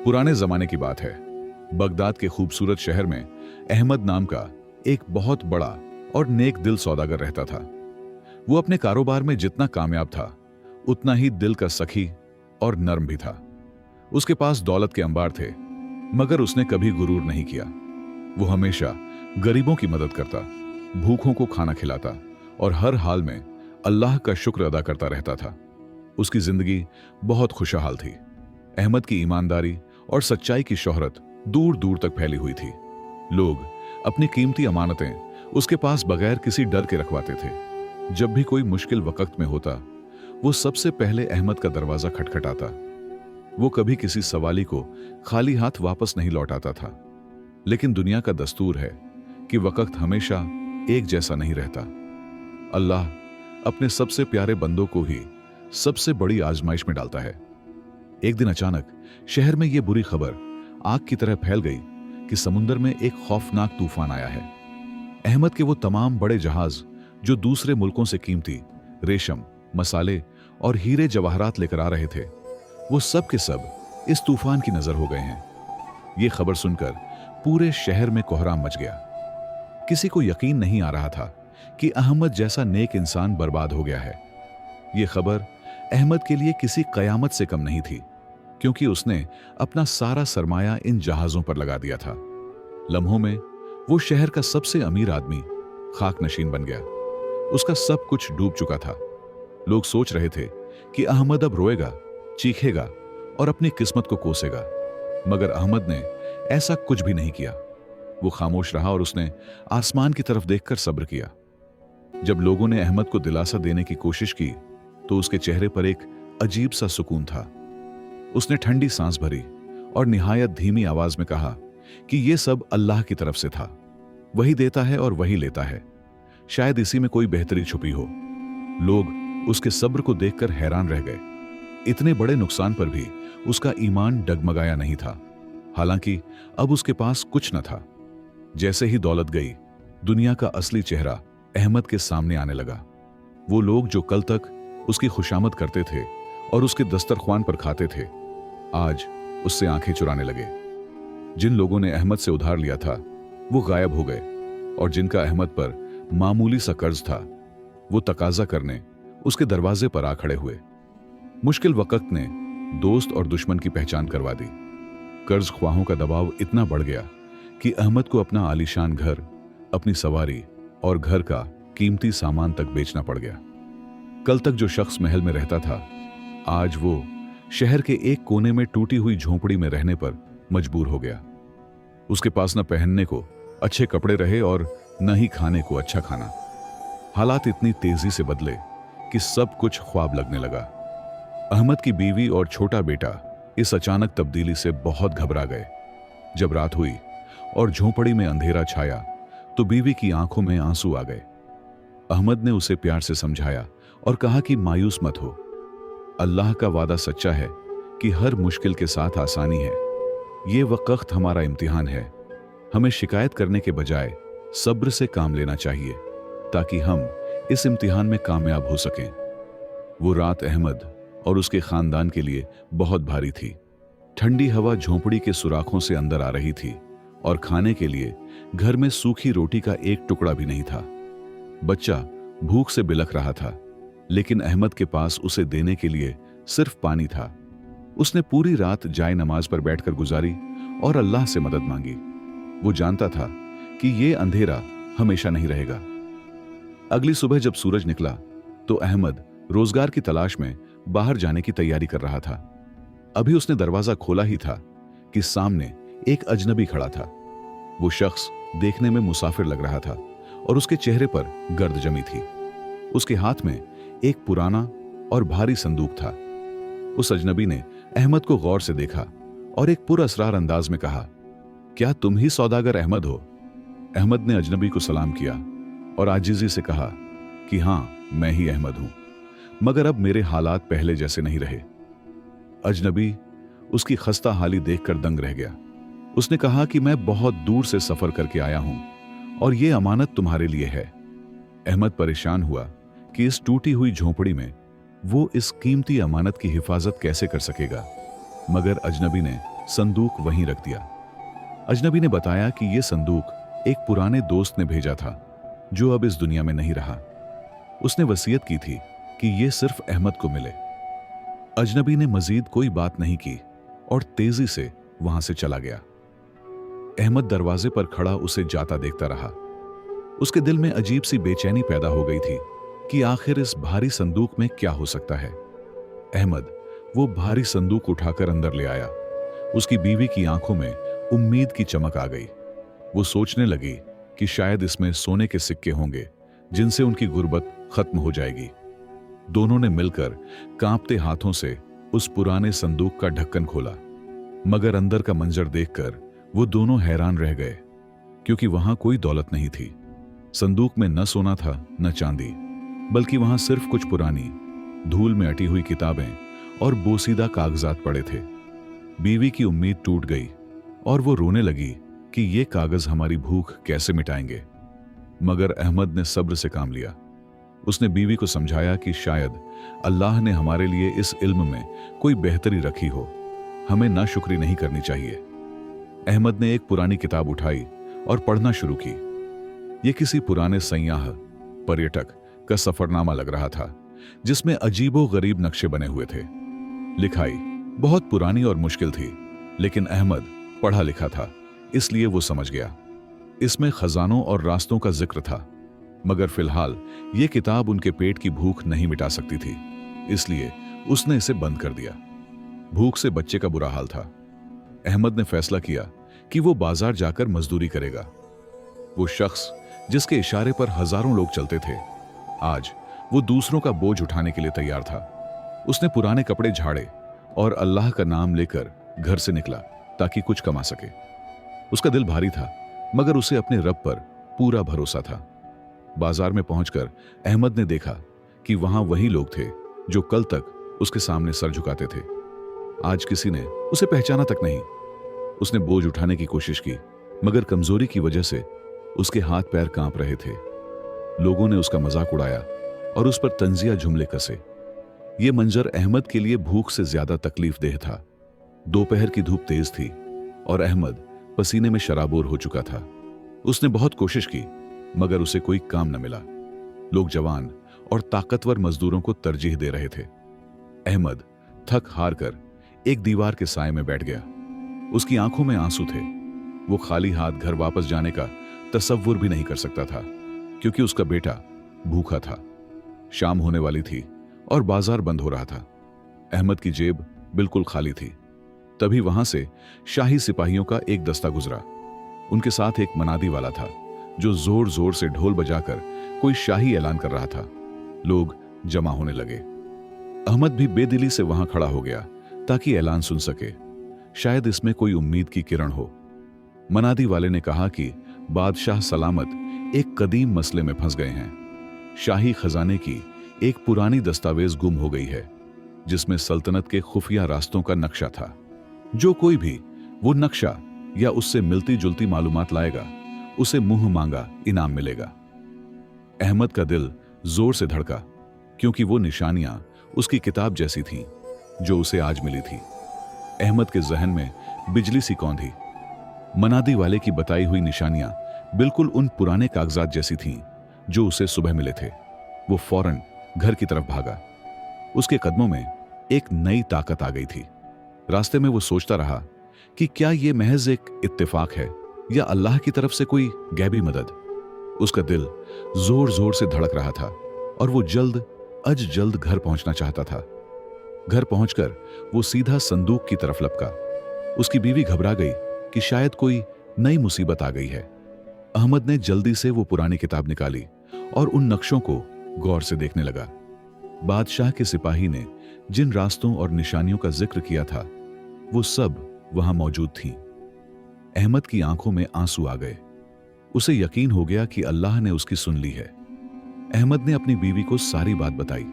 पुराने जमाने की बात है। बगदाद के खूबसूरत शहर में अहमद नाम का एक बहुत बड़ा और नेक दिल सौदागर रहता था। वो अपने कारोबार में जितना कामयाब था उतना ही दिल का सखी और नर्म भी था। उसके पास दौलत के अंबार थे, मगर उसने कभी गुरूर नहीं किया। वो हमेशा गरीबों की मदद करता, भूखों को खाना खिलाता और हर हाल में अल्लाह का शुक्र अदा करता रहता था। उसकी जिंदगी बहुत खुशहाल थी। अहमद की ईमानदारी और सच्चाई की शोहरत दूर दूर तक फैली हुई थी। लोग अपनी कीमती अमानतें उसके पास बगैर किसी डर के रखवाते थे। जब भी कोई मुश्किल वक्त में होता, वो सबसे पहले अहमद का दरवाजा खटखटाता। वो कभी किसी सवाली को खाली हाथ वापस नहीं लौटाता था। लेकिन दुनिया का दस्तूर है कि वक्त हमेशा एक जैसा नहीं रहता। अल्लाह अपने सबसे प्यारे बंदों को ही सबसे बड़ी आजमाइश में डालता है। एक दिन अचानक शहर में यह बुरी खबर आग की तरह फैल गई कि समुद्र में एक खौफनाक तूफान आया है। अहमद के वो तमाम बड़े जहाज जो दूसरे मुल्कों से कीमती रेशम, मसाले और हीरे जवाहरात लेकर आ रहे थे, वो सब के सब इस तूफान की नजर हो गए हैं। ये खबर सुनकर पूरे शहर में कोहराम मच गया। किसी को यकीन नहीं आ रहा था कि अहमद जैसा नेक इंसान बर्बाद हो गया है। ये खबर अहमद के लिए किसी कयामत से कम नहीं थी, क्योंकि उसने अपना सारा सरमाया इन जहाजों पर लगा दिया था। लम्हों में वो शहर का सबसे अमीर आदमी खाक नशीन बन गया। उसका सब कुछ डूब चुका था। लोग सोच रहे थे कि अहमद अब रोएगा, चीखेगा और अपनी किस्मत को कोसेगा, मगर अहमद ने ऐसा कुछ भी नहीं किया। वो खामोश रहा और उसने आसमान की तरफ देखकर सब्र किया। जब लोगों ने अहमद को दिलासा देने की कोशिश की तो उसके चेहरे पर एक अजीब सा सुकून था। उसने ठंडी सांस भरी और निहायत धीमी आवाज में कहा कि यह सब अल्लाह की तरफ से था। वही देता है और वही लेता है। शायद इसी में कोई बेहतरी छुपी हो। लोग उसके सब्र को देखकर हैरान रह गए। इतने बड़े नुकसान पर भी उसका ईमान डगमगाया नहीं था। हालांकि अब उसके पास कुछ न था। जैसे ही दौलत गई, दुनिया का असली चेहरा अहमद के सामने आने लगा। वो लोग जो कल तक उसकी खुशामद करते थे और उसके दस्तरख्वान पर खाते थे, आज उससे आंखें चुराने लगे। जिन लोगों ने अहमद से उधार लिया था वो गायब हो गए, और जिनका अहमद पर मामूली सा कर्ज था वो तकाजा करने उसके दरवाजे पर आ खड़े हुए। मुश्किल वक्त ने दोस्त और दुश्मन की पहचान करवा दी। कर्ज ख्वाहों का दबाव इतना बढ़ गया कि अहमद को अपना आलीशान घर, अपनी सवारी और घर का कीमती सामान तक बेचना पड़ गया। कल तक जो शख्स महल में रहता था, आज वो शहर के एक कोने में टूटी हुई झोंपड़ी में रहने पर मजबूर हो गया। उसके पास न पहनने को अच्छे कपड़े रहे और न ही खाने को अच्छा खाना। हालात इतनी तेजी से बदले कि सब कुछ ख्वाब लगने लगा। अहमद की बीवी और छोटा बेटा इस अचानक तब्दीली से बहुत घबरा गए। जब रात हुई और झोंपड़ी में अंधेरा छाया तो बीवी की आंखों में आंसू आ गए। अहमद ने उसे प्यार से समझाया और कहा कि मायूस मत हो। अल्लाह का वादा सच्चा है कि हर मुश्किल के साथ आसानी है। ये वक्त हमारा इम्तिहान है। हमें शिकायत करने के बजाय सब्र से काम लेना चाहिए ताकि हम इस इम्तिहान में कामयाब हो सकें। वो रात अहमद और उसके खानदान के लिए बहुत भारी थी। ठंडी हवा झोंपड़ी के सुराखों से अंदर आ रही थी और खाने के लिए घर में सूखी रोटी का एक टुकड़ा भी नहीं था। बच्चा भूख से बिलख रहा था, लेकिन अहमद के पास उसे देने के लिए सिर्फ पानी था। उसने पूरी रात जाए नमाज पर बैठकर गुजारी और अल्लाह से मदद मांगी। वो जानता था कि यह अंधेरा हमेशा नहीं रहेगा। अगली सुबह जब सूरज निकला तो अहमद रोजगार की तलाश में बाहर जाने की तैयारी कर रहा था। अभी उसने दरवाजा खोला ही था कि सामने एक अजनबी खड़ा था। वो शख्स देखने में मुसाफिर लग रहा था और उसके चेहरे पर गर्द जमी थी। उसके हाथ में एक पुराना और भारी संदूक था। उस अजनबी ने अहमद को गौर से देखा और एक पुरअसरार अंदाज में कहा, क्या तुम ही सौदागर अहमद हो? अहमद ने अजनबी को सलाम किया और आजिजी से कहा कि हां, मैं ही अहमद हूं, मगर अब मेरे हालात पहले जैसे नहीं रहे। अजनबी उसकी खस्ता हाली देखकर दंग रह गया। उसने कहा कि मैं बहुत दूर से सफर करके आया हूं और यह अमानत तुम्हारे लिए है। अहमद परेशान हुआ कि इस टूटी हुई झोंपड़ी में वो इस कीमती अमानत की हिफाजत कैसे कर सकेगा, मगर अजनबी ने संदूक वहीं रख दिया। अजनबी ने बताया कि यह संदूक एक पुराने दोस्त ने भेजा था जो अब इस दुनिया में नहीं रहा। उसने वसीयत की थी कि यह सिर्फ अहमद को मिले। अजनबी ने मजीद कोई बात नहीं की और तेजी से वहां से चला गया। अहमद दरवाजे पर खड़ा उसे जाता देखता रहा। उसके दिल में अजीब सी बेचैनी पैदा हो गई थी कि आखिर इस भारी संदूक में क्या हो सकता है। अहमद वो भारी संदूक उठाकर अंदर ले आया। उसकी बीवी की आंखों में उम्मीद की चमक आ गई। वो सोचने लगी कि शायद इसमें सोने के सिक्के होंगे जिनसे उनकी गुर्बत खत्म हो जाएगी। दोनों ने मिलकर कांपते हाथों से उस पुराने संदूक का ढक्कन खोला, मगर अंदर का मंजर देखकर वो दोनों हैरान रह गए, क्योंकि वहां कोई दौलत नहीं थी। संदूक में न सोना था न चांदी, बल्कि वहां सिर्फ कुछ पुरानी धूल में अटी हुई किताबें और बोसीदा कागजात पड़े थे। बीवी की उम्मीद टूट गई और वो रोने लगी कि ये कागज हमारी भूख कैसे मिटाएंगे। मगर अहमद ने सब्र से काम लिया। उसने बीवी को समझाया कि शायद अल्लाह ने हमारे लिए इस इल्म में कोई बेहतरी रखी हो, हमें नाशुक्री नहीं करनी चाहिए। अहमद ने एक पुरानी किताब उठाई और पढ़ना शुरू की। यह किसी पुराने सयाह पर्यटक का सफरनामा लग रहा था, जिसमें अजीबो गरीब नक्शे बने हुए थे। लिखाई बहुत पुरानी और मुश्किल थी, लेकिन अहमद पढ़ा लिखा था, इसलिए वो समझ गया। इसमें खजानों और रास्तों का जिक्र था, मगर फिलहाल यह किताब उनके पेट की भूख नहीं मिटा सकती थी, इसलिए उसने इसे बंद कर दिया। भूख से बच्चे का बुरा हाल था। अहमद ने फैसला किया कि वो बाजार जाकर मजदूरी करेगा। वो शख्स जिसके इशारे पर हजारों लोग चलते थे, आज वो दूसरों का बोझ उठाने के लिए तैयार था। उसने पुराने कपड़े झाड़े और अल्लाह का नाम लेकर घर से निकला ताकि कुछ कमा सके। उसका दिल भारी था, मगर उसे अपने रब पर पूरा भरोसा था। बाजार में पहुंचकर अहमद ने देखा कि वहां वही लोग थे जो कल तक उसके सामने सर झुकाते थे। आज किसी ने उसे पहचाना तक नहीं। उसने बोझ उठाने की कोशिश की, मगर कमजोरी की वजह से उसके हाथ पैर कांप रहे थे। लोगों ने उसका मजाक उड़ाया और उस पर तंजिया जुमले कसे। यह मंजर अहमद के लिए भूख से ज्यादा तकलीफ देह था। दोपहर की धूप तेज थी और अहमद पसीने में शराबोर हो चुका था। उसने बहुत कोशिश की, मगर उसे कोई काम न मिला। लोग जवान और ताकतवर मजदूरों को तरजीह दे रहे थे। अहमद थक हार कर एक दीवार के साए में बैठ गया। उसकी आंखों में आंसू थे। वो खाली हाथ घर वापस जाने का तसव्वुर भी नहीं कर सकता था, क्योंकि उसका बेटा भूखा था। शाम होने वाली थी और बाजार बंद हो रहा था। अहमद की जेब बिल्कुल खाली थी। तभी वहां से शाही सिपाहियों का एक दस्ता गुजरा। उनके साथ एक मनादी वाला था जो जोर जोर से ढोल बजाकर कोई शाही ऐलान कर रहा था। लोग जमा होने लगे। अहमद भी बेदिली से वहां खड़ा हो गया ताकि ऐलान सुन सके। शायद इसमें कोई उम्मीद की किरण हो। मनादी वाले ने कहा कि बादशाह सलामत एक कदीम मसले में फंस गए हैं। शाही खजाने की एक पुरानी दस्तावेज गुम हो गई है, जिसमें सल्तनत के खुफिया रास्तों का नक्शा था। जो कोई भी वो नक्शा या उससे मिलती जुलती मालूमात लाएगा, उसे मुंह मांगा इनाम मिलेगा। अहमद का दिल जोर से धड़का, क्योंकि वो निशानियां उसकी किताब जैसी थीं जो उसे आज मिली थी। अहमद के जहन में बिजली सी कौंधी। मनादी वाले की बताई हुई निशानियां बिल्कुल उन पुराने कागजात जैसी थीं जो उसे सुबह मिले थे। वो फौरन घर की तरफ भागा। उसके कदमों में एक नई ताकत आ गई थी। रास्ते में वो सोचता रहा कि क्या ये महज एक इत्तेफाक है या अल्लाह की तरफ से कोई गैबी मदद। उसका दिल जोर जोर से धड़क रहा था और वो जल्द घर पहुंचना चाहता था। घर पहुंचकर वो सीधा संदूक की तरफ लपका। उसकी बीवी घबरा गई कि शायद कोई नई मुसीबत आ गई है। अहमद ने जल्दी से वो पुरानी किताब निकाली और उन नक्शों को गौर से देखने लगा। बादशाह के सिपाही ने जिन रास्तों और निशानियों का जिक्र किया था, वो सब वहां मौजूद थीं। अहमद की आंखों में आंसू आ गए। उसे यकीन हो गया कि अल्लाह ने उसकी सुन ली है। अहमद ने अपनी बीवी को सारी बात बताई।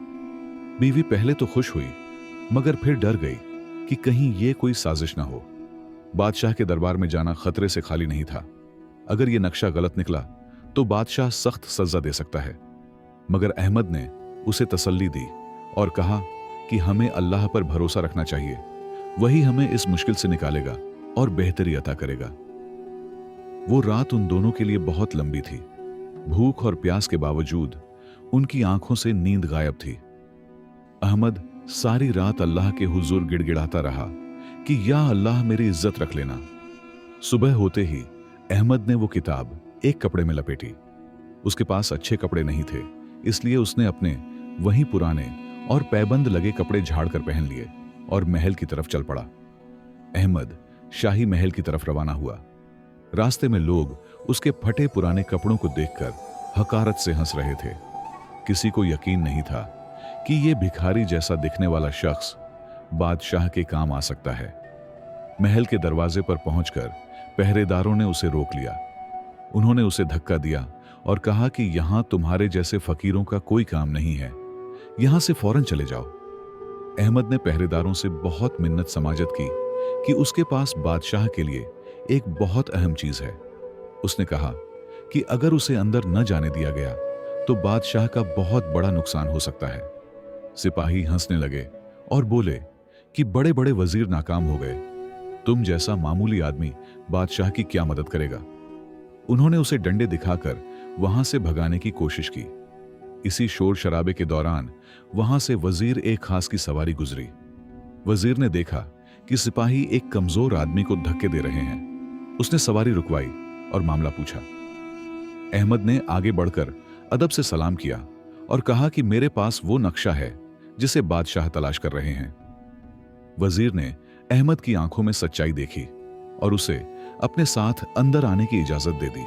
बीवी पहले तो खुश हुई, मगर फिर डर गई कि कहीं ये कोई साजिश ना हो। बादशाह के दरबार में जाना खतरे से खाली नहीं था। अगर ये नक्शा गलत निकला तो बादशाह सख्त सजा दे सकता है। मगर अहमद ने उसे तसल्ली दी और कहा कि हमें अल्लाह पर भरोसा रखना चाहिए। वही हमें इस मुश्किल से निकालेगा और बेहतरी अता करेगा। वो रात उन दोनों के लिए बहुत लंबी थी। भूख और प्यास के बावजूद उनकी आंखों से नींद गायब थी। अहमद सारी रात अल्लाह के हुजूर गिड़गिड़ाता रहा कि या अल्लाह मेरी इज्जत रख लेना। सुबह होते ही अहमद ने वो किताब एक कपड़े में लपेटी। उसके पास अच्छे कपड़े नहीं थे, इसलिए उसने अपने वही पुराने और पैबंद लगे कपड़े झाड़कर पहन लिए और महल की तरफ चल पड़ा। अहमद शाही महल की तरफ रवाना हुआ। रास्ते में लोग उसके फटे पुराने कपड़ों को देखकर हकारत से हंस रहे थे। किसी को यकीन नहीं था कि ये भिखारी जैसा दिखने वाला शख्स बादशाह के काम आ सकता है। महल के दरवाजे पर पहुंचकर पहरेदारों ने उसे रोक लिया। उन्होंने उसे धक्का दिया और कहा कि यहां तुम्हारे जैसे फकीरों का कोई काम नहीं है, यहां से फौरन चले जाओ। अहमद ने पहरेदारों से बहुत मिन्नत समाजत की कि उसके पास बादशाह के लिए एक बहुत अहम चीज है। उसने कहा कि अगर उसे अंदर न जाने दिया गया तो बादशाह का बहुत बड़ा नुकसान हो सकता है। सिपाही हंसने लगे और बोले कि बड़े बड़े वजीर नाकाम हो गए, तुम जैसा मामूली आदमी बादशाह की क्या मदद करेगा। उन्होंने उसे डंडे दिखाकर वहां से भगाने की कोशिश की। इसी शोर शराबे के दौरान वहां से वजीर एक खास की सवारी गुजरी। वजीर ने देखा कि सिपाही एक कमजोर आदमी को धक्के दे रहे हैं। उसने सवारी रुकवाई और मामला पूछा। अहमद ने आगे बढ़कर अदब से सलाम किया और कहा कि मेरे पास वो नक्शा है जिसे बादशाह तलाश कर रहे हैं। वजीर ने अहमद की आंखों में सच्चाई देखी और उसे अपने साथ अंदर आने की इजाजत दे दी।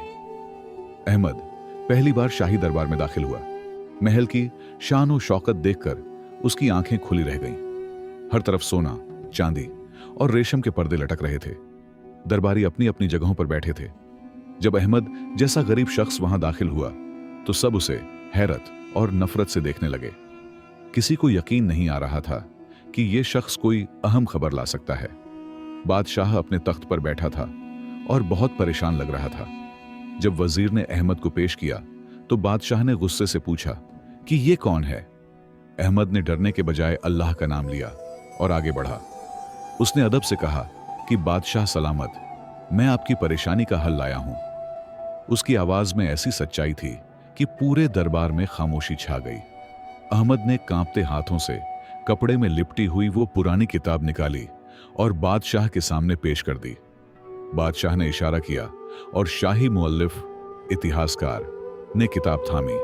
अहमद पहली बार शाही दरबार में दाखिल हुआ। महल की शान और शौकत देखकर उसकी आंखें खुली रह गईं। हर तरफ सोना, चांदी और रेशम के पर्दे लटक रहे थे। दरबारी अपनी अपनी जगहों पर बैठे थे। जब अहमद जैसा गरीब शख्स वहां दाखिल हुआ तो सब उसे हैरत और नफरत से देखने लगे। किसी को यकीन नहीं आ रहा था कि यह शख्स कोई अहम खबर ला सकता है। बादशाह अपने तख्त पर बैठा था और बहुत परेशान लग रहा था। जब वजीर ने अहमद को पेश किया तो बादशाह ने गुस्से से पूछा कि यह कौन है। अहमद ने डरने के बजाय अल्लाह का नाम लिया और आगे बढ़ा। उसने अदब से कहा कि बादशाह सलामत, मैं आपकी परेशानी का हल लाया हूं। उसकी आवाज में ऐसी सच्चाई थी कि पूरे दरबार में खामोशी छा गई। अहमद ने कांपते हाथों से कपड़े में लिपटी हुई वो पुरानी किताब निकाली और बादशाह के सामने पेश कर दी। बादशाह ने इशारा किया और शाही मुअल्लिफ इतिहासकार ने किताब थामी।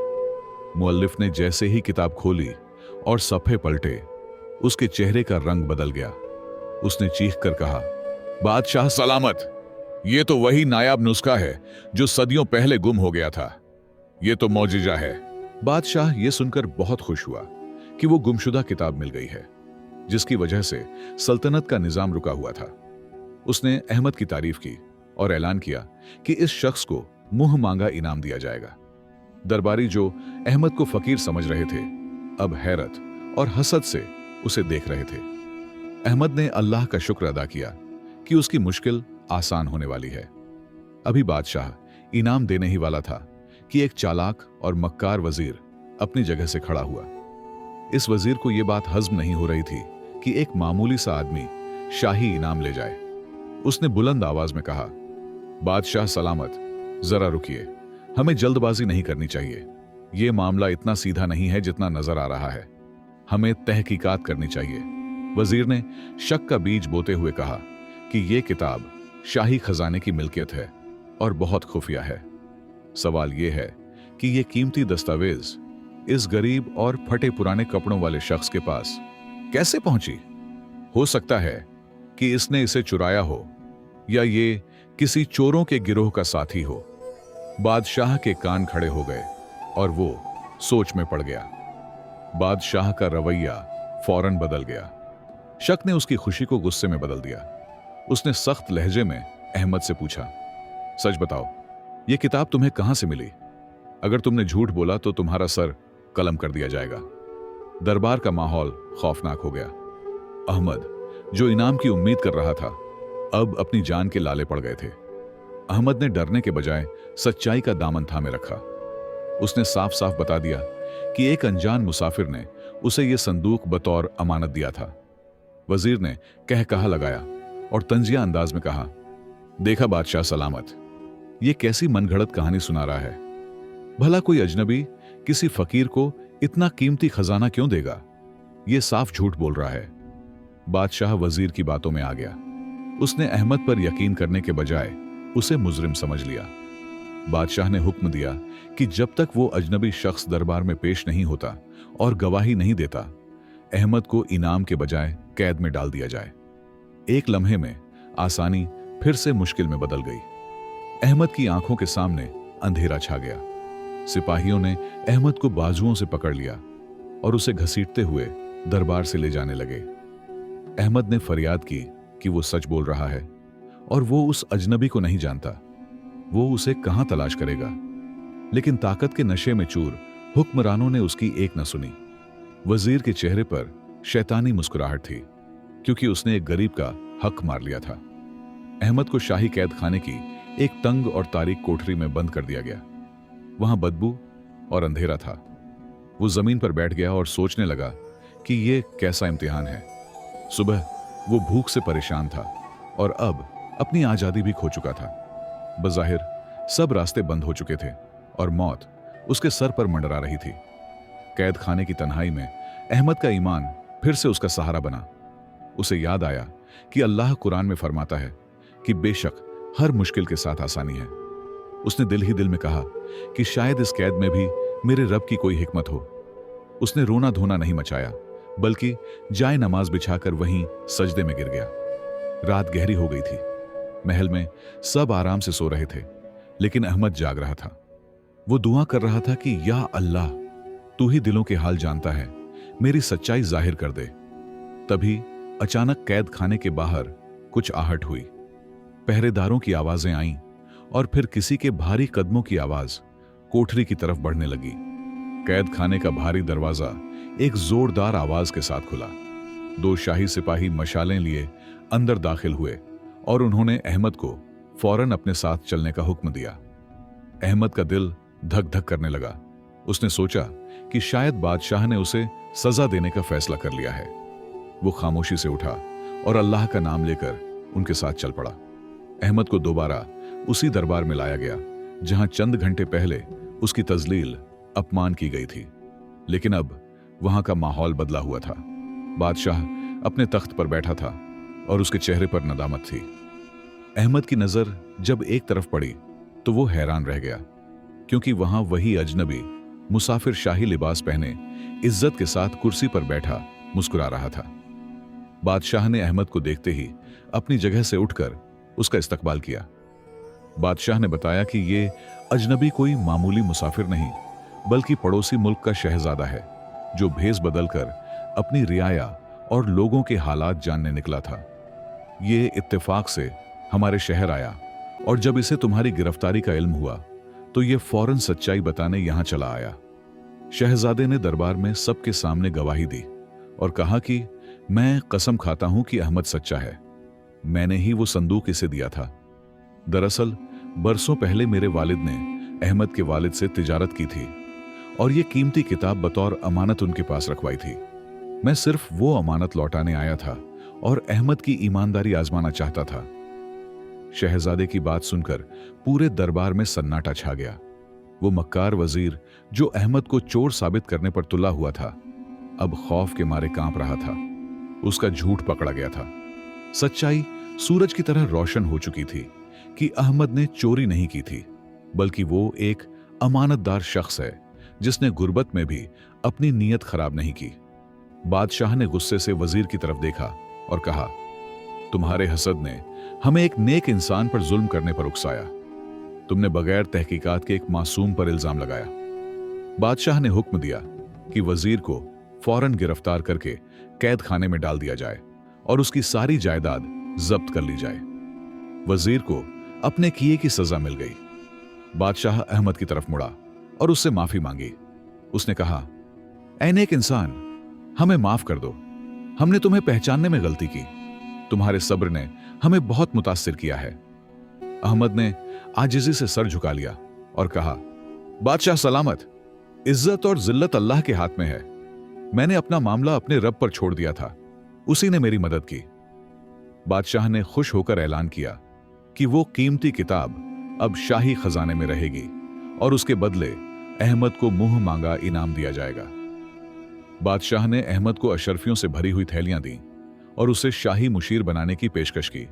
मुअल्लिफ ने जैसे ही किताब खोली और सफ़े पलटे, उसके चेहरे का रंग बदल गया। उसने चीख कर कहा, बादशाह सलामत, ये तो वही नायाब नुस्खा है जो सदियों पहले गुम हो गया था। ये तो मौजिजा है। बादशाह ये सुनकर बहुत खुश हुआ कि वो गुमशुदा किताब मिल गई है, जिसकी वजह से सल्तनत का निजाम रुका हुआ था। उसने अहमद की तारीफ की और ऐलान किया कि इस शख्स को मुंह मांगा इनाम दिया जाएगा। दरबारी जो अहमद को फकीर समझ रहे थे, अब हैरत और हसद से उसे देख रहे थे। अहमद ने अल्लाह का शुक्र अदा किया कि उसकी मुश्किल आसान होने वाली है। अभी बादशाह इनाम देने ही वाला था कि एक चालाक और मक्कार वजीर अपनी जगह से खड़ा हुआ। इस वजीर को यह बात हजम नहीं हो रही थी कि एक मामूली सा आदमी शाही इनाम ले जाए। उसने बुलंद आवाज में कहा, बादशाह सलामत, जरा रुकिए, हमें जल्दबाजी नहीं करनी चाहिए। यह मामला इतना सीधा नहीं है जितना नजर आ रहा है। हमें तहकीकात करनी चाहिए। वजीर ने शक का बीज बोते हुए कहा कि यह किताब शाही खजाने की मिल्कियत है और बहुत खुफिया है। सवाल यह है कि यह कीमती दस्तावेज इस गरीब और फटे पुराने कपड़ों वाले शख्स के पास कैसे पहुंची? हो सकता है कि इसने इसे चुराया हो या ये किसी चोरों के गिरोह का साथी हो। बादशाह के कान खड़े हो गए और वो सोच में पड़ गया। बादशाह का रवैया फौरन बदल गया। शक ने उसकी खुशी को गुस्से में बदल दिया। उसने सख्त लहजे में अहमद से पूछा, सच बताओ, यह किताब तुम्हें कहां से मिली? अगर तुमने झूठ बोला तो तुम्हारा सर कलम कर दिया जाएगा। दरबार का माहौल खौफनाक हो गया। अहमद, जो इनाम की उम्मीद कर रहा था, अब अपनी जान के लाले पड़ गए थे। अहमद ने डरने के बजाय सच्चाई का दामन थामे रखा। उसने साफ साफ बता दिया कि एक अनजान मुसाफिर ने उसे यह संदूक बतौर अमानत दिया था। वजीर ने कह कहा लगाया और तंजिया अंदाज में कहा, देखा बादशाह सलामत, ये कैसी मनगढ़ंत कहानी सुना रहा है। भला कोई अजनबी किसी फकीर को इतना कीमती खजाना क्यों देगा? ये साफ झूठ बोल रहा है। बादशाह वजीर की बातों में आ गया। उसने अहमद पर यकीन करने के बजाय उसे मुजरिम समझ लिया। बादशाह ने हुक्म दिया कि जब तक वो अजनबी शख्स दरबार में पेश नहीं होता और गवाही नहीं देता, अहमद को इनाम के बजाय कैद में डाल दिया जाए। एक लम्हे में आसानी फिर से मुश्किल में बदल गई। अहमद की आंखों के सामने अंधेरा छा गया। सिपाहियों ने अहमद को बाजुओं से पकड़ लिया और उसे घसीटते हुए दरबार से ले जाने लगे। अहमद ने फरियाद की कि वो सच बोल रहा है और वो उस अजनबी को नहीं जानता। वो उसे कहां तलाश करेगा? लेकिन ताकत के नशे में चूर हुक्मरानों ने उसकी एक न सुनी। वजीर के चेहरे पर शैतानी मुस्कुराहट थी, क्योंकि उसने एक गरीब का हक मार लिया था। अहमद को शाही कैद खाने की एक तंग और तारीक कोठरी में बंद कर दिया गया। वहां बदबू और अंधेरा था। वो जमीन पर बैठ गया और सोचने लगा कि ये कैसा इम्तिहान है। सुबह वो भूख से परेशान था और अब अपनी आजादी भी खो चुका था। बज़ाहिर सब रास्ते बंद हो चुके थे और मौत उसके सर पर मंडरा रही थी। कैद खाने की तन्हाई में अहमद का ईमान फिर से उसका सहारा बना। उसे याद आया कि अल्लाह कुरान में फरमाता है कि बेशक हर मुश्किल के साथ आसानी है। उसने दिल ही दिल में कहा कि शायद इस कैद में भी मेरे रब की कोई हिकमत हो। उसने रोना धोना नहीं मचाया, बल्कि जाए नमाज बिछाकर वहीं सजदे में गिर गया। रात गहरी हो गई थी। महल में सब आराम से सो रहे थे, लेकिन अहमद जाग रहा था। वो दुआ कर रहा था कि या अल्लाह, तू ही दिलों के हाल जानता है, मेरी सच्चाई जाहिर कर दे। तभी अचानक कैद खाने के बाहर कुछ आहट हुई। पहरेदारों की आवाजें आईं और फिर किसी के भारी कदमों की आवाज कोठरी की तरफ बढ़ने लगी। कैद खाने का भारी दरवाजा एक जोरदार आवाज के साथ खुला। 2 शाही सिपाही मशालें लिए अंदर दाखिल हुए और उन्होंने अहमद को फौरन अपने साथ चलने का हुक्म दिया। अहमद का दिल धक धक करने लगा। उसने सोचा कि शायद बादशाह ने उसे सजा देने का फैसला कर लिया है। वो खामोशी से उठा और अल्लाह का नाम लेकर उनके साथ चल पड़ा। अहमद को दोबारा उसी दरबार में लाया गया जहां चंद घंटे पहले उसकी तजलील, अपमान की गई थी। लेकिन अब वहां का माहौल बदला हुआ था। बादशाह अपने तख्त पर बैठा था और उसके चेहरे पर नदामत थी। अहमद की नजर जब एक तरफ पड़ी तो वो हैरान रह गया, क्योंकि वहां वही अजनबी मुसाफिर शाही लिबास पहने इज्जत के साथ कुर्सी पर बैठा मुस्कुरा रहा था। बादशाह ने अहमद को देखते ही अपनी जगह से उठकर उसका इस्तकबाल किया। बादशाह ने बताया कि ये अजनबी कोई मामूली मुसाफिर नहीं, बल्कि पड़ोसी मुल्क का शहजादा है, जो भेस बदलकर अपनी रियाया और लोगों के हालात जानने निकला था। ये इत्तेफाक से हमारे शहर आया और जब इसे तुम्हारी गिरफ्तारी का इल्म हुआ तो ये फौरन सच्चाई बताने यहां चला आया। शहजादे ने दरबार में सबके सामने गवाही दी और कहा कि मैं कसम खाता हूं कि अहमद सच्चा है। मैंने ही वो संदूक इसे दिया था। दरअसल बरसों पहले मेरे वालिद ने अहमद के वालिद से तिजारत की थी और ये कीमती किताब बतौर अमानत उनके पास रखवाई थी। मैं सिर्फ वो अमानत लौटाने आया था और अहमद की ईमानदारी आजमाना चाहता था। शहजादे की बात सुनकर पूरे दरबार में सन्नाटा छा गया। वो मक्कार वजीर, जो अहमद को चोर साबित करने पर तुला हुआ था, अब खौफ के मारे कांप रहा था। उसका झूठ पकड़ा गया था। सच्चाई सूरज की तरह रोशन हो चुकी थी कि अहमद ने चोरी नहीं की थी, बल्कि वो एक अमानतदार शख्स है जिसने गुर्बत में भी अपनी नीयत खराब नहीं की। बादशाह ने गुस्से से वजीर की तरफ देखा और कहा, तुम्हारे हसद ने हमें एक नेक इंसान पर जुल्म करने पर उकसाया। तुमने बगैर तहकीकात के एक मासूम पर इल्जाम लगाया। बादशाह ने हुक्म दिया कि वजीर को फौरन गिरफ्तार करके कैद खाने में डाल दिया जाए और उसकी सारी जायदाद जब्त कर ली जाए। वजीर को अपने किए की सजा मिल गई। बादशाह अहमद की तरफ मुड़ा और उससे माफी मांगी। उसने कहा, ऐ नेक इंसान, हमें माफ कर दो। हमने तुम्हें पहचानने में गलती की। तुम्हारे सब्र ने हमें बहुत मुतासिर किया है। अहमद ने आजिजी से सर झुका लिया और कहा, बादशाह सलामत, इज्जत और जिल्लत अल्लाह के हाथ में है। मैंने अपना मामला अपने रब पर छोड़ दिया था। उसी ने मेरी मदद की। बादशाह ने खुश होकर ऐलान किया कि वो कीमती किताब अब शाही खजाने में रहेगी और उसके बदले अहमद को मुंह मांगा इनाम दिया जाएगा। बादशाह ने अहमद को अशर्फियों से भरी हुई थैलियां दी और उसे शाही मुशीर बनाने की पेशकश की।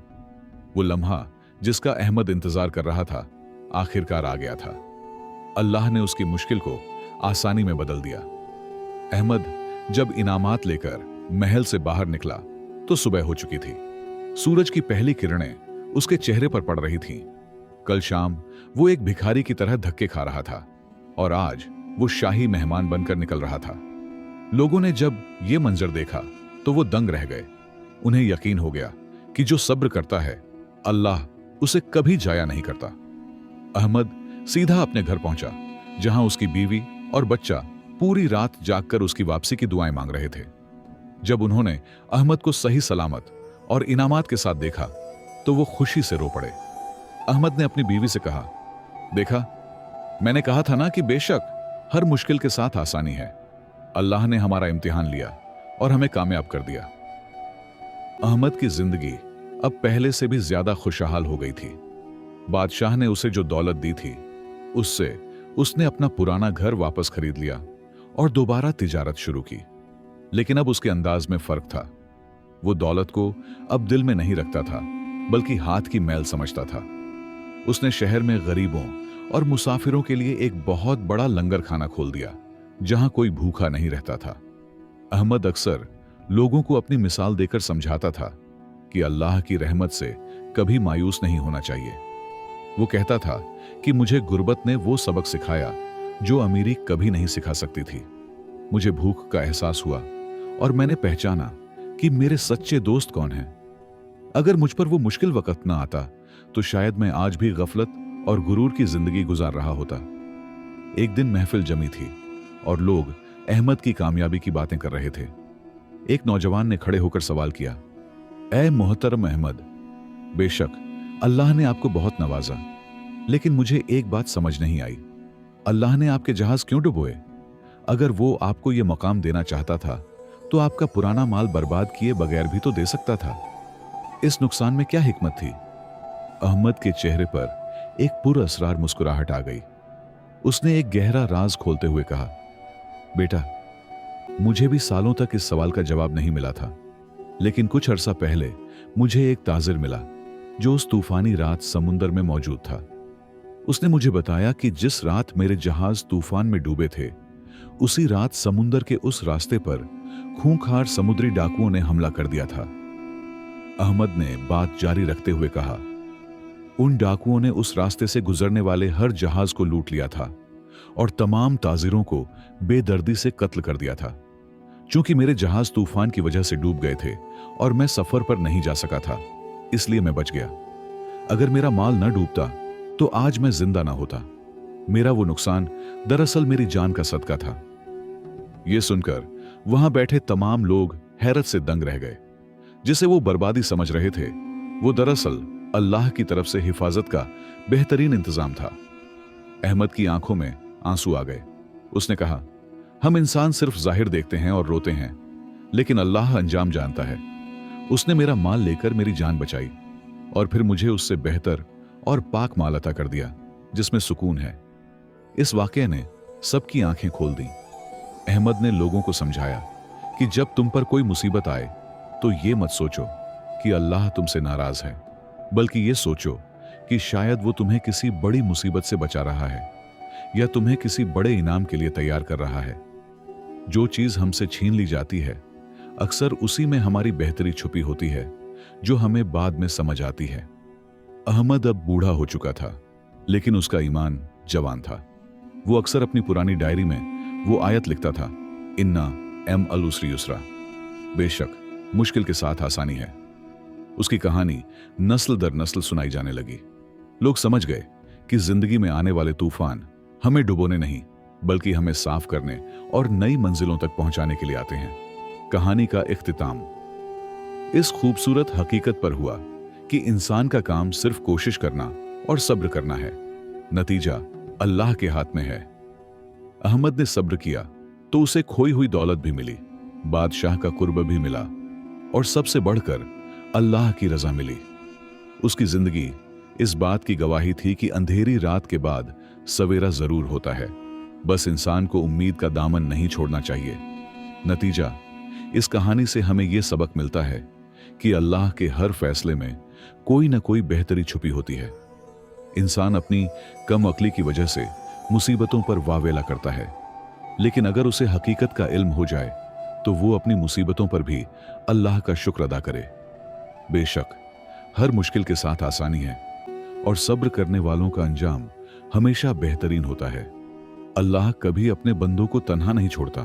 वो लम्हा जिसका अहमद इंतजार कर रहा था आखिरकार आ गया था। अल्लाह ने उसकी मुश्किल को आसानी में बदल दिया। अहमद जब इनामात लेकर महल से बाहर निकला तो सुबह हो चुकी थी। सूरज की पहली किरणें उसके चेहरे पर पड़ रही थीं। कल शाम वो एक भिखारी की तरह धक्के खा रहा था और आज वो शाही मेहमान बनकर निकल रहा था। लोगों ने जब ये मंजर देखा तो वो दंग रह गए। उन्हें यकीन हो गया कि जो सब्र करता है अल्लाह उसे कभी जाया नहीं करता। अहमद सीधा अपने घर पहुंचा, जहां उसकी बीवी और बच्चा पूरी रात जागकर उसकी वापसी की दुआएं मांग रहे थे। जब उन्होंने अहमद को सही सलामत और इनामात के साथ देखा तो वो खुशी से रो पड़े। अहमद ने अपनी बीवी से कहा, देखा, मैंने कहा था ना कि बेशक हर मुश्किल के साथ आसानी है। अल्लाह ने हमारा इम्तिहान लिया और हमें कामयाब कर दिया। अहमद की जिंदगी अब पहले से भी ज्यादा खुशहाल हो गई थी। बादशाह ने उसे जो दौलत दी थी उससे उसने अपना पुराना घर वापस खरीद लिया और दोबारा तिजारत शुरू की। लेकिन अब उसके अंदाज में फर्क था। वो दौलत को अब दिल में नहीं रखता था, बल्कि हाथ की मैल समझता था। उसने शहर में गरीबों और मुसाफिरों के लिए एक बहुत बड़ा लंगर खाना खोल दिया, जहां कोई भूखा नहीं रहता था। अहमद अक्सर लोगों को अपनी मिसाल देकर समझाता था कि अल्लाह की रहमत से कभी मायूस नहीं होना चाहिए। वो कहता था कि मुझे गुर्बत ने वो सबक सिखाया जो अमीरी कभी नहीं सिखा सकती थी। मुझे भूख का एहसास हुआ और मैंने पहचाना कि मेरे सच्चे दोस्त कौन हैं। अगर मुझ पर वो मुश्किल वक्त ना आता तो शायद मैं आज भी गफलत और गुरूर की जिंदगी गुजार रहा होता। एक दिन महफिल जमी थी और लोग अहमद की कामयाबी की बातें कर रहे थे। एक नौजवान ने खड़े होकर सवाल किया, ऐ मोहतरम अहमद, बेशक अल्लाह ने आपको बहुत नवाजा, लेकिन मुझे एक बात समझ नहीं आई। अल्लाह ने आपके जहाज क्यों डुबोए? अगर वो आपको यह मकाम देना चाहता था तो आपका पुराना माल बर्बाद किए बगैर भी तो दे सकता था। इस नुकसान में क्या हिकमत थी? अहमद के चेहरे पर एक पुरअसरार मुस्कुराहट आ गई। उसने एक गहरा राज खोलते हुए कहा, बेटा, मुझे भी सालों तक इस सवाल का जवाब नहीं मिला था, लेकिन कुछ अरसा पहले मुझे एक ताजिर मिला जो उस तूफानी रात समुंदर में मौजूद था। उसने मुझे बताया कि जिस रात मेरे जहाज तूफान में डूबे थे, उसी रात समुंदर के उस रास्ते पर खूंखार समुद्री डाकुओं ने हमला कर दिया था। अहमद ने बात जारी रखते हुए कहा, उन डाकुओं ने उस रास्ते से गुजरने वाले हर जहाज को लूट लिया था और तमाम ताजिरों को बेदर्दी से कत्ल कर दिया था। चूंकि मेरे जहाज तूफान की वजह से डूब गए थे और मैं सफर पर नहीं जा सका था, इसलिए मैं बच गया। अगर मेरा माल न डूबता तो आज मैं जिंदा ना होता। मेरा वो नुकसान दरअसल मेरी जान का सदका था। यह सुनकर वहां बैठे तमाम लोग हैरत से दंग रह गए। जिसे वो बर्बादी समझ रहे थे, वो दरअसल अल्लाह की तरफ से हिफाजत का बेहतरीन इंतजाम था। अहमद की आंखों में आंसू आ गए। उसने कहा, हम इंसान सिर्फ जाहिर देखते हैं और रोते हैं, लेकिन अल्लाह अंजाम जानता है। उसने मेरा माल लेकर मेरी जान बचाई और फिर मुझे उससे बेहतर और पाक माल अता कर दिया जिसमें सुकून है। इस वाकये ने सबकी आंखें खोल दी। अहमद ने लोगों को समझाया कि जब तुम पर कोई मुसीबत आए तो ये मत सोचो कि अल्लाह तुमसे नाराज है, बल्कि ये सोचो कि शायद वो तुम्हें किसी बड़ी मुसीबत से बचा रहा है या तुम्हें किसी बड़े इनाम के लिए तैयार कर रहा है। जो चीज हमसे छीन ली जाती है, अक्सर उसी में हमारी बेहतरी छुपी होती है जो हमें बाद में समझ आती है। अहमद अब बूढ़ा हो चुका था, लेकिन उसका ईमान जवान था। वो अक्सर अपनी पुरानी डायरी में वो आयत लिखता था, इन्ना एम अल उसरी युसरा, बेशक मुश्किल के साथ आसानी है। उसकी कहानी नस्ल दर नस्ल सुनाई जाने लगी। लोग समझ गए कि जिंदगी में आने वाले तूफान हमें डुबोने नहीं, बल्कि हमें साफ करने और नई मंजिलों तक पहुंचाने के लिए आते हैं। कहानी का इख्तिताम इस खूबसूरत हकीकत पर हुआ कि इंसान का काम सिर्फ कोशिश करना और सब्र करना है। नतीजा अल्लाह के हाथ में है। अहमद ने सब्र किया तो उसे खोई हुई दौलत भी मिली, बादशाह का कुर्ब भी मिला और सबसे बढ़कर अल्लाह की रजा मिली। उसकी जिंदगी इस बात की गवाही थी कि अंधेरी रात के बाद सवेरा जरूर होता है, बस इंसान को उम्मीद का दामन नहीं छोड़ना चाहिए। नतीजा, इस कहानी से हमें यह सबक मिलता है कि अल्लाह के हर फैसले में कोई ना कोई बेहतरी छुपी होती है। इंसान अपनी कम अक्ली की वजह से मुसीबतों पर वावेला करता है, लेकिन अगर उसे हकीकत का इल्म हो जाए तो वो अपनी मुसीबतों पर भी अल्लाह का शुक्र अदा करे। बेशक हर मुश्किल के साथ आसानी है और सब्र करने वालों का अंजाम हमेशा बेहतरीन होता है। अल्लाह कभी अपने बंदों को तन्हा नहीं छोड़ता।